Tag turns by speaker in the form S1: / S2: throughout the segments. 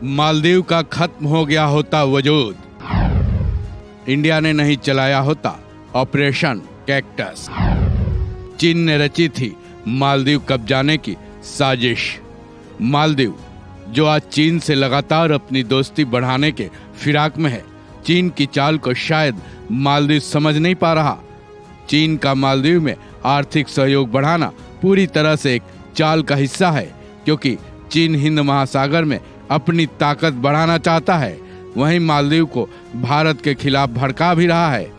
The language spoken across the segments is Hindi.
S1: मालदीव का खत्म हो गया होता वजूद, इंडिया ने नहीं चलाया होता ऑपरेशन कैक्टस। चीन ने रची थी मालदीव कब्जाने की साजिश। मालदीव जो आज चीन से लगातार अपनी दोस्ती बढ़ाने के फिराक में है, चीन की चाल को शायद मालदीव समझ नहीं पा रहा। चीन का मालदीव में आर्थिक सहयोग बढ़ाना पूरी तरह से एक चाल का हिस्सा है, क्योंकि चीन हिंद महासागर में अपनी ताकत बढ़ाना चाहता है। वहीं मालदीव को भारत के खिलाफ भड़का भी रहा है।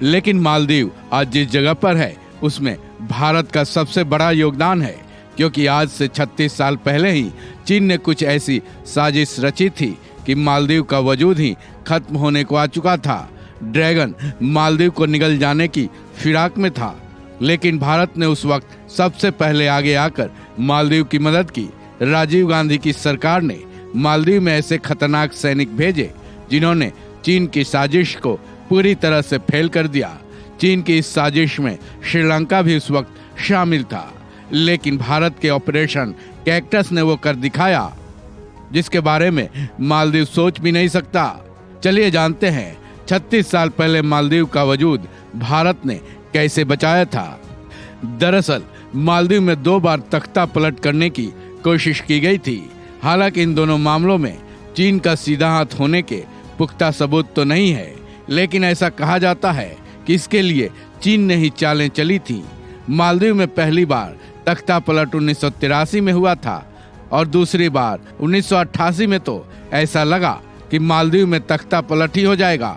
S1: लेकिन मालदीव आज जिस जगह पर है उसमें भारत का सबसे बड़ा योगदान है, क्योंकि आज से 36 साल पहले ही चीन ने कुछ ऐसी साजिश रची थी कि मालदीव का वजूद ही खत्म होने को आ चुका था। ड्रैगन मालदीव को निगल जाने की फिराक में था, लेकिन भारत ने उस वक्त सबसे पहले आगे आकर मालदीव की मदद की। राजीव गांधी की सरकार ने मालदीव में ऐसे खतरनाक सैनिक भेजे जिन्होंने चीन की साजिश को पूरी तरह से फेल कर दिया। चीन की इस साजिश में श्रीलंका भी उस वक्त शामिल था, लेकिन भारत के ऑपरेशन कैक्टस ने वो कर दिखाया जिसके बारे में मालदीव सोच भी नहीं सकता। चलिए जानते हैं 36 साल पहले मालदीव का वजूद भारत ने कैसे बचाया था। दरअसल मालदीव में 2 बार तख्ता पलट करने की कोशिश की गई थी। हालांकि इन दोनों मामलों में चीन का सीधा हाथ होने के पुख्ता सबूत तो नहीं है, लेकिन ऐसा कहा जाता है कि इसके लिए चीन ने ही चालें चली थी। मालदीव में पहली बार तख्ता पलट 1983 में हुआ था और दूसरी बार 1988 में। तो ऐसा लगा कि मालदीव में तख्ता पलट ही हो जाएगा,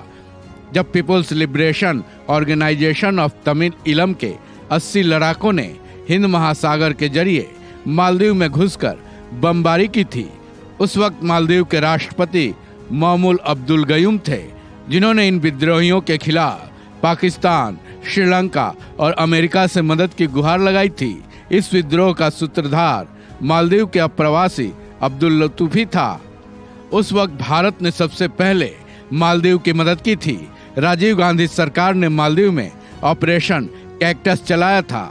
S1: जब People's Liberation Organisation of Tamil Eelam के 80 लड़ाकों ने हिंद महासागर के जरिए मालदीव में घुसकर बमबारी की थी। उस वक्त मालदीव के राष्ट्रपति मौमुल अब्दुल गयूम थे, जिन्होंने इन विद्रोहियों के खिलाफ पाकिस्तान, श्रीलंका और अमेरिका से मदद की गुहार लगाई थी। इस विद्रोह का सूत्रधार मालदीव के अप्रवासी अब्दुल लतूफी था। उस वक्त भारत ने सबसे पहले मालदीव की मदद की थी। राजीव गांधी सरकार ने मालदीव में ऑपरेशन कैक्टस चलाया था।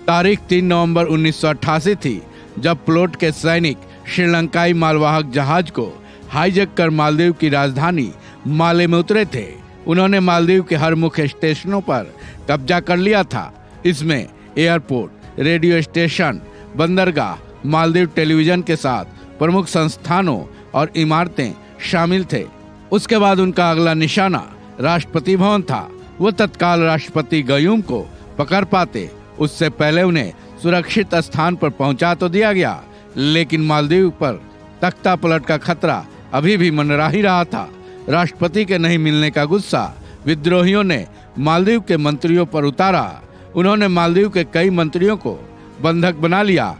S1: तारीख 3 नवंबर 1988 थी, जब प्लोट के सैनिक श्रीलंकाई मालवाहक जहाज को हाईजैक कर मालदीव की राजधानी माले में उतरे थे। उन्होंने मालदीव के हर मुख्य स्टेशनों पर कब्जा कर लिया था। इसमें एयरपोर्ट, रेडियो स्टेशन, बंदरगाह, मालदीव टेलीविजन के साथ प्रमुख संस्थानों और इमारतें शामिल थे। उसके बाद उनका अगला निशाना राष्ट्रपति भवन था। वो तत्काल राष्ट्रपति गयूम को पकड़ पाते, उससे पहले उन्हें सुरक्षित स्थान पर पहुंचा तो दिया गया, लेकिन मालदीव पर तख्ता पलट का खतरा अभी भी मंडरा ही रहा था। राष्ट्रपति के नहीं मिलने का गुस्सा विद्रोहियों ने मालदीव के मंत्रियों पर उतारा। उन्होंने मालदीव के कई मंत्रियों को बंधक बना लिया।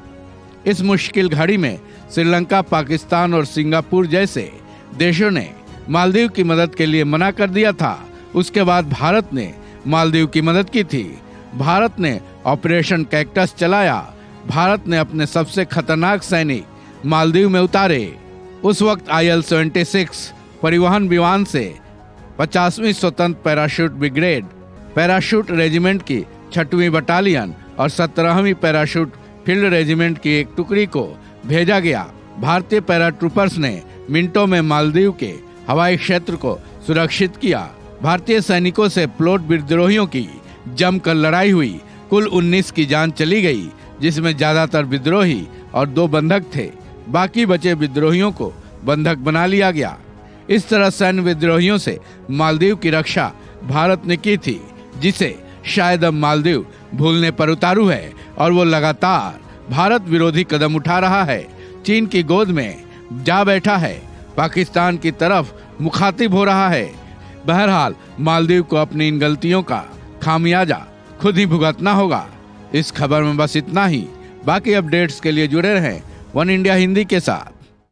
S1: इस मुश्किल घड़ी में श्रीलंका, पाकिस्तान और सिंगापुर जैसे देशों ने मालदीव की मदद के लिए मना कर दिया था। उसके बाद भारत ने मालदीव की मदद की थी। भारत ने ऑपरेशन कैक्टस चलाया। भारत ने अपने सबसे खतरनाक सैनिक मालदीव में उतारे। उस वक्त IL-76 परिवहन विमान से 50वीं स्वतंत्र पैराशूट ब्रिगेड, पैराशूट रेजिमेंट की 6वीं बटालियन और 17वीं पैराशूट फील्ड रेजिमेंट की एक टुकड़ी को भेजा गया। भारतीय पैराट्रूपर्स ने मिनटों में मालदीव के हवाई क्षेत्र को सुरक्षित किया। भारतीय सैनिकों से प्लोट विद्रोहियों की जमकर लड़ाई हुई। कुल 19 की जान चली गई, जिसमें ज्यादातर विद्रोही और 2 बंधक थे। बाकी बचे विद्रोहियों को बंधक बना लिया गया। इस तरह सैन्य विद्रोहियों से मालदीव की रक्षा भारत ने की थी, जिसे शायद अब मालदीव भूलने पर उतारू है और वो लगातार भारत विरोधी कदम उठा रहा है। चीन की गोद में जा बैठा है, पाकिस्तान की तरफ मुखातिब हो रहा है। बहरहाल मालदीव को अपनी इन गलतियों का खामियाजा खुद ही भुगतना होगा। इस खबर में बस इतना ही। बाकी अपडेट्स के लिए जुड़े रहें वन इंडिया हिंदी के साथ।